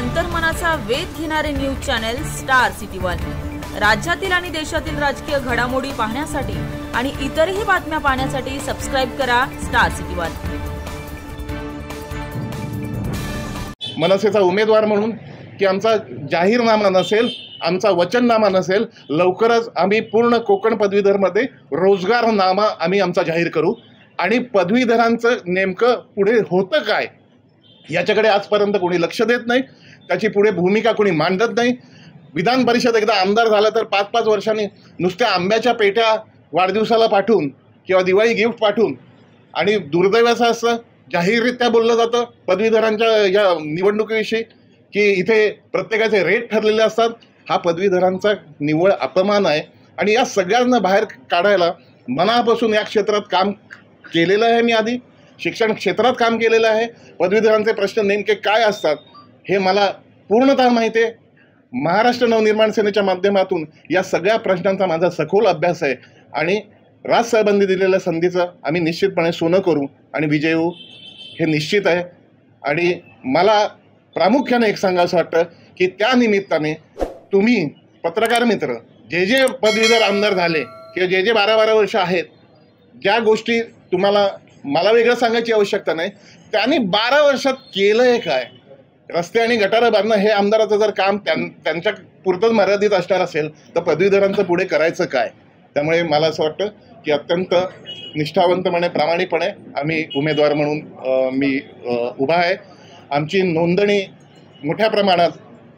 अंतर्मनाचा वेध घेणारे news channel star city one. राज्यातील आणि देशातील राजकीय घडामोडी पाहण्यासाठी आणि इतरही बातम्या पाहण्यासाठी सबस्क्राइब करा स्टार सिटी वन। मनसेचा उमेदवार म्हणून की आमचा जाहीरनामा नसेल, आमचा वचननामा नसेल, लवकरच आम्ही पूर्ण कोकण पदवीधरमध्ये रोजगारनामा आम्ही आमचा जाहीर करू आणि पदवीधरांचं नेमकं पुढे होतं काय याच्याकडे आजपर्यंत कोणी लक्ष देत नाही, त्याची पुढे भूमिका कोणी मांडत नाही। विधान परिषद एकदा आमदार झाला तर 5-5 वर्षांनी नुसत्या आंब्याच्या पेट्या वाढदिवसाला पाठवून किंवा दिवाळी गिफ्ट पाठवून आणि दुर्दैवाचं असं जाहीररित्या बोललं जातं पदवीधरांच्या या निवडणुकीविषयी की इथे प्रत्येकाचे रेट ठरलेले असतात। हा पदवीधरांचा निव्वळ अपमान आहे आणि या सगळ्यांना बाहेर काढायला मनापासून या क्षेत्रात काम केलेलं आहे। मी आधी शिक्षण क्षेत्रात काम केलेलं आहे। पदवीधरांचे प्रश्न नेमके काय असतात हे मला पूर्णतः माहिती आहे। महाराष्ट्र नवनिर्माण सेनेच्या माध्यमातून या सगळ्या प्रश्नांचा माझा सखोल अभ्यास आहे आणि राजसाहेबांनी दिलेल्या संधीचं आम्ही निश्चितपणे सोनं करू आणि विजय होऊ हे निश्चित आहे। आणि मला प्रामुख्याने एक सांगायचं वाटतं की त्या निमित्ताने तुम्ही पत्रकार मित्र जे जे पदवीधर आमदार झाले किंवा जे जे 12-12 वर्ष आहेत, ज्या गोष्टी तुम्हाला मला वेगळं सांगायची आवश्यकता नाही, त्यांनी 12 वर्षात केलं आहे काय, रस्ते आणि गटारं बांधणं हे आमदाराचं जर काम त्यांच्या पुरतंच मर्यादित असणार असेल तर पदवीधरांचं पुढे करायचं काय। त्यामुळे मला असं वाटतं की अत्यंत निष्ठावंतपणे प्रामाणिकपणे आम्ही उमेदवार म्हणून मी उभा आहे। आमची नोंदणी मोठ्या प्रमाणात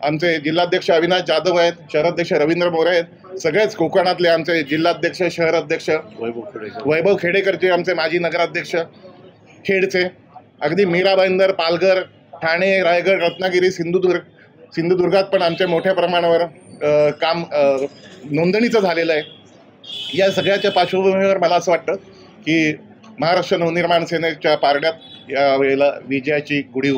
आमचे जिल्हाध्यक्ष अविनाश जाधव आहेत, शहराध्यक्ष रवींद्र मोरे आहेत, सगळेच कोकणातले आमचे जिल्हाध्यक्ष शहराध्यक्ष वैभव खेडेकरचे, आमचे माजी नगराध्यक्ष खेडचे, अगदी मीरा भाईंदर, पालघर, ठाणे, रायगड, रत्नागिरी, सिंधुदुर्गात पण आमचे मोठ्या प्रमाणावर काम नोंदणीचं झालेलं आहे। या सगळ्याच्या पार्श्वभूमीवर मला असं वाटतं की महाराष्ट्र नवनिर्माण सेनेच्या पारड्यात या वेळेला विजयाची गुढी